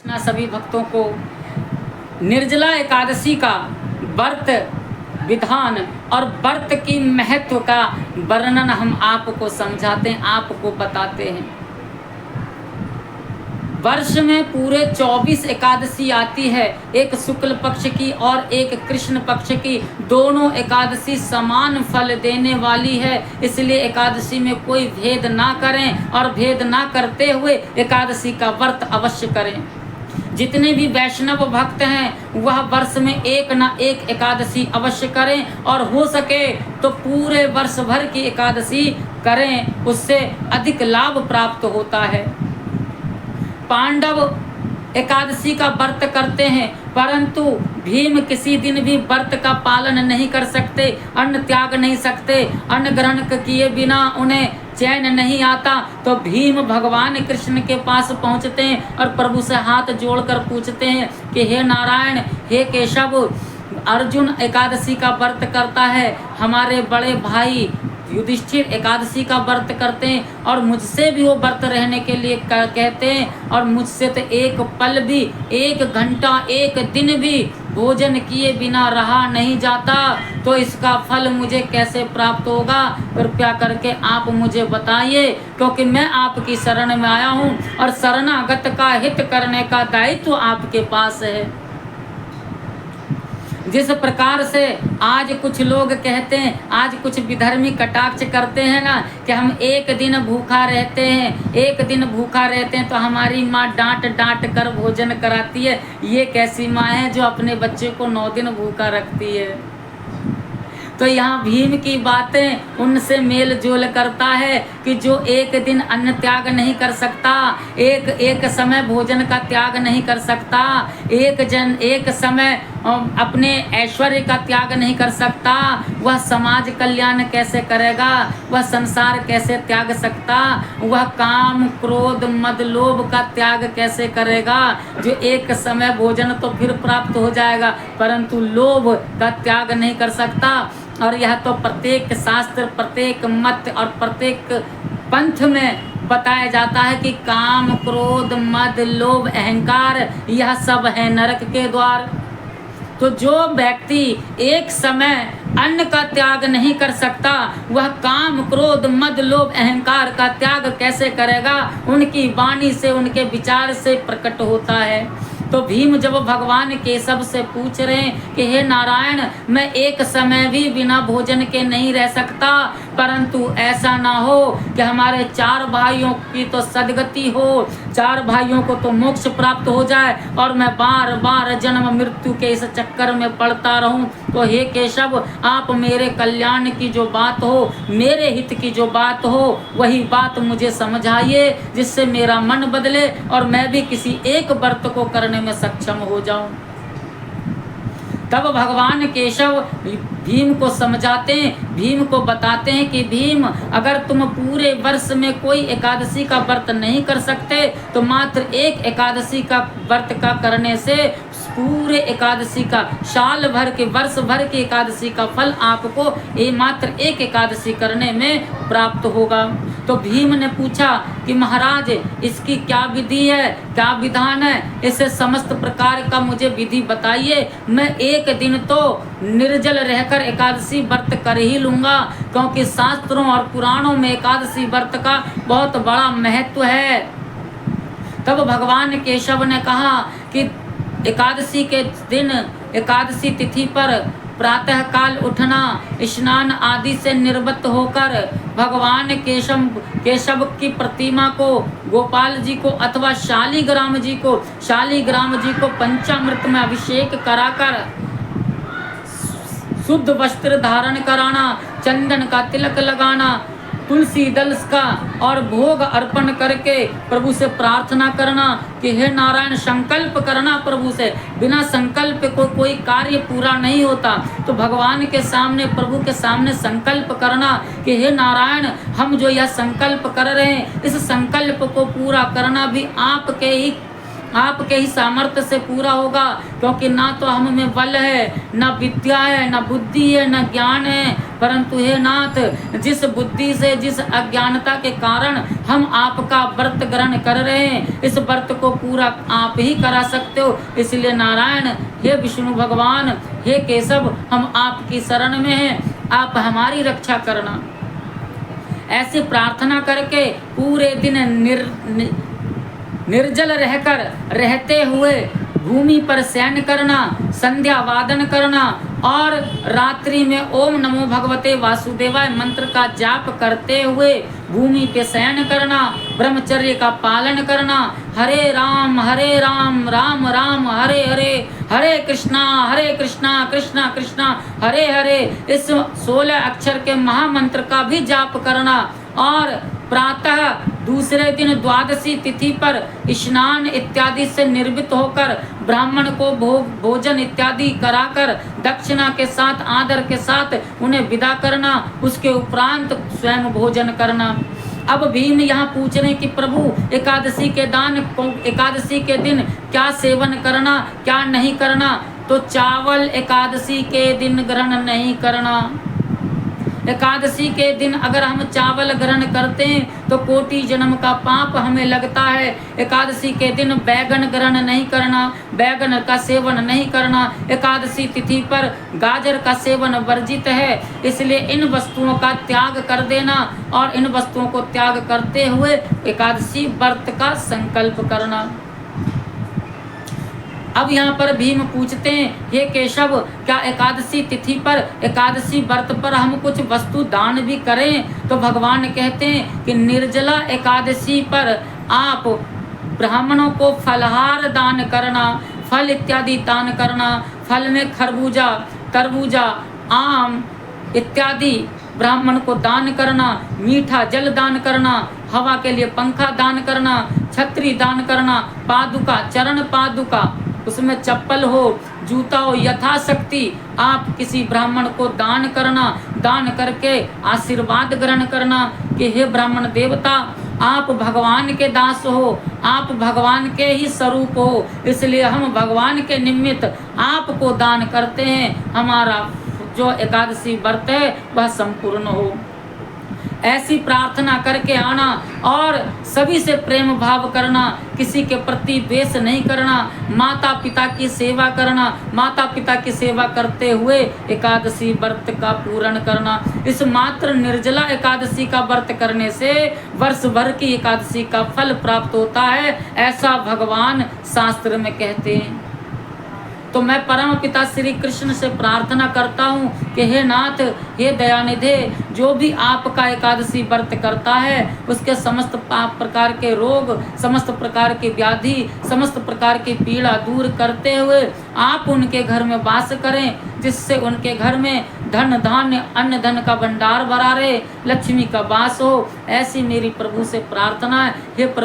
ना सभी भक्तों को निर्जला एकादशी का व्रत विधान और व्रत की महत्व का वर्णन हम आपको समझाते हैं, आपको बताते हैं। वर्ष में पूरे 24 एकादशी आती है, एक शुक्ल पक्ष की और एक कृष्ण पक्ष की। दोनों एकादशी समान फल देने वाली है, इसलिए एकादशी में कोई भेद ना करें और भेद ना करते हुए एकादशी का व्रत अवश्य करें। जितने भी वैष्णव भक्त हैं वह वर्ष में एक ना एक एकादशी अवश्य करें और हो सके तो पूरे वर्ष भर की एकादशी करें, उससे अधिक लाभ प्राप्त होता है। पांडव एकादशी का व्रत करते हैं, परंतु भीम किसी दिन भी व्रत का पालन नहीं कर सकते, अन्न त्याग नहीं सकते। अन्न ग्रहण किए बिना उन्हें चैन नहीं आता। तो भीम भगवान कृष्ण के पास पहुंचते हैं और प्रभु से हाथ जोड़कर पूछते हैं कि हे नारायण, हे केशव, अर्जुन एकादशी का व्रत करता है, हमारे बड़े भाई युधिष्ठिर एकादशी का व्रत करते हैं और मुझसे भी वो व्रत रहने के लिए कहते हैं, और मुझसे तो एक पल भी, एक घंटा, एक दिन भी भोजन किए बिना रहा नहीं जाता, तो इसका फल मुझे कैसे प्राप्त होगा? कृपया करके आप मुझे बताइए, क्योंकि मैं आपकी शरण में आया हूँ और शरणागत का हित करने का दायित्व आपके पास है। जिस प्रकार से आज कुछ लोग कहते हैं, आज कुछ विधर्मी कटाक्ष करते हैं ना कि हम एक दिन भूखा रहते हैं, एक दिन भूखा रहते हैं तो हमारी माँ डांट डांट कर भोजन कराती है। ये कैसी माँ है जो अपने बच्चे को 9 दिन भूखा रखती है? तो यहाँ भीम की बातें उनसे मेल जोल करता है कि जो एक दिन अन्न त्याग नहीं कर सकता, एक समय भोजन का त्याग नहीं कर सकता, एक समय अपने ऐश्वर्य का त्याग नहीं कर सकता, वह समाज कल्याण कैसे करेगा? वह संसार कैसे त्याग सकता? वह काम क्रोध मद लोभ का त्याग कैसे करेगा? जो एक समय भोजन तो फिर प्राप्त हो जाएगा, परंतु लोभ का त्याग नहीं कर सकता। और यह तो प्रत्येक शास्त्र, प्रत्येक मत और प्रत्येक पंथ में बताया जाता है कि काम क्रोध मद लोभ अहंकार यह सब है नरक के द्वार। तो जो व्यक्ति एक समय अन्न का त्याग नहीं कर सकता, वह काम क्रोध मद लोभ अहंकार का त्याग कैसे करेगा? उनकी वाणी से, उनके विचार से प्रकट होता है। तो भीम जब भगवान केशव से पूछ रहे हैं कि हे नारायण, मैं एक समय भी बिना भोजन के नहीं रह सकता, परंतु ऐसा ना हो कि हमारे 4 भाइयों की तो सदगति हो, 4 भाइयों को तो मोक्ष प्राप्त हो जाए और मैं बार बार जन्म मृत्यु के इस चक्कर में पड़ता रहूं। तो हे केशव, आप मेरे कल्याण की जो बात हो, मेरे हित की जो बात हो, वही बात मुझे समझाइए, जिससे मेरा मन बदले और मैं भी किसी एक व्रत को करने में सक्षम हो जाऊं। तब भगवान केशव भीम को समझाते हैं, भीम को बताते हैं कि भीम, अगर तुम पूरे वर्ष में कोई एकादशी का व्रत नहीं कर सकते तो मात्र एक एकादशी का व्रत का करने से पूरे एकादशी का, साल भर के, वर्ष भर की एकादशी का फल आपको मात्र एक एकादशी करने में प्राप्त होगा। तो भीम ने पूछा कि महाराज, इसकी क्या विधि है, क्या विधान है? इसे समस्त प्रकार का मुझे विधि बताइए। मैं एक दिन तो निर्जल रहकर एकादशी व्रत कर ही लूँगा, क्योंकि शास्त्रों और पुराणों में एकादशी व्रत का बहुत बड़ा महत्व है। तब भगवान केशव ने कहा कि एकादशी के दिन, एकादशी तिथि पर प्रातः काल उठना, स्नान आदि से निर्वृत्त होकर भगवान केशव की प्रतिमा को, गोपाल जी को अथवा शालिग्राम जी को पंचामृत में अभिषेक कराकर शुद्ध वस्त्र धारण कराना, चंदन का तिलक लगाना, तुलसी दल का और भोग अर्पण करके प्रभु से प्रार्थना करना कि हे नारायण, संकल्प करना प्रभु से। बिना संकल्प को कोई कार्य पूरा नहीं होता। तो भगवान के सामने, प्रभु के सामने संकल्प करना कि हे नारायण, हम जो यह संकल्प कर रहे हैं, इस संकल्प को पूरा करना भी आपके ही सामर्थ्य से पूरा होगा, क्योंकि ना तो हम में बल है, ना विद्या है, ना बुद्धि है, ना ज्ञान है, परंतु हे नाथ, जिस बुद्धि से, जिस अज्ञानता के कारण हम आपका व्रत ग्रहण कर रहे हैं, इस व्रत को पूरा आप ही करा सकते हो। इसलिए नारायण, हे विष्णु भगवान, हे केशव, हम आपकी शरण में हैं, आप हमारी रक्षा करना। ऐसी प्रार्थना करके पूरे दिन निर्जल रहते हुए भूमि पर शयन करना, संध्या वादन करना और रात्रि में ओम नमो भगवते वासुदेवाय मंत्र का जाप करते हुए भूमि पे शयन करना, ब्रह्मचर्य का पालन करना, हरे राम राम राम हरे हरे, हरे कृष्णा कृष्णा कृष्णा हरे हरे, इस 16 अक्षर के महामंत्र का भी जाप करना और प्रातः दूसरे दिन द्वादशी तिथि पर स्नान इत्यादि से निर्मित होकर ब्राह्मण को भोजन इत्यादि कराकर दक्षिणा के साथ, आदर के साथ उन्हें विदा करना, उसके उपरांत स्वयं भोजन करना। अब भीम यहाँ पूछ रहे कि प्रभु, एकादशी के दिन क्या सेवन करना, क्या नहीं करना? तो चावल एकादशी के दिन ग्रहण नहीं करना। एकादशी के दिन अगर हम चावल ग्रहण करते हैं तो कोटि जन्म का पाप हमें लगता है। एकादशी के दिन बैगन ग्रहण नहीं करना, बैगन का सेवन नहीं करना। एकादशी तिथि पर गाजर का सेवन वर्जित है, इसलिए इन वस्तुओं का त्याग कर देना और इन वस्तुओं को त्याग करते हुए एकादशी व्रत का संकल्प करना। अब यहाँ पर भीम पूछते हैं, हे केशव, क्या एकादशी तिथि पर, एकादशी व्रत पर हम कुछ वस्तु दान भी करें? तो भगवान कहते हैं कि निर्जला एकादशी पर आप ब्राह्मणों को फलहार दान करना, फल इत्यादि दान करना। फल में खरबूजा, तरबूजा, आम इत्यादि ब्राह्मण को दान करना, मीठा जल दान करना, हवा के लिए पंखा दान करना, छतरी दान करना, पादुका, चरण पादुका, उसमें चप्पल हो, जूता हो, यथाशक्ति आप किसी ब्राह्मण को दान करना। दान करके आशीर्वाद ग्रहण करना कि हे ब्राह्मण देवता, आप भगवान के दास हो, आप भगवान के ही स्वरूप हो, इसलिए हम भगवान के निमित्त आपको दान करते हैं, हमारा जो एकादशी व्रत है वह संपूर्ण हो। ऐसी प्रार्थना करके आना और सभी से प्रेम भाव करना, किसी के प्रति द्वेष नहीं करना, माता पिता की सेवा करना, माता पिता की सेवा करते हुए एकादशी व्रत का पूर्ण करना। इस मात्र निर्जला एकादशी का व्रत करने से वर्ष भर की एकादशी का फल प्राप्त होता है, ऐसा भगवान शास्त्र में कहते हैं। तो मैं परम पिता श्री कृष्ण से प्रार्थना करता हूँ कि हे नाथ, हे दयानिधे, जो भी आपका एकादशी व्रत करता है उसके समस्त प्रकार के रोग, समस्त प्रकार की व्याधि, समस्त प्रकार की पीड़ा दूर करते हुए आप उनके घर में वास करें, जिससे उनके घर में धन धान्य अन्न धन का भंडार भरा रहे, लक्ष्मी का वास हो। ऐसी मेरी प्रभु से प्रार्थना है। हे प्रभु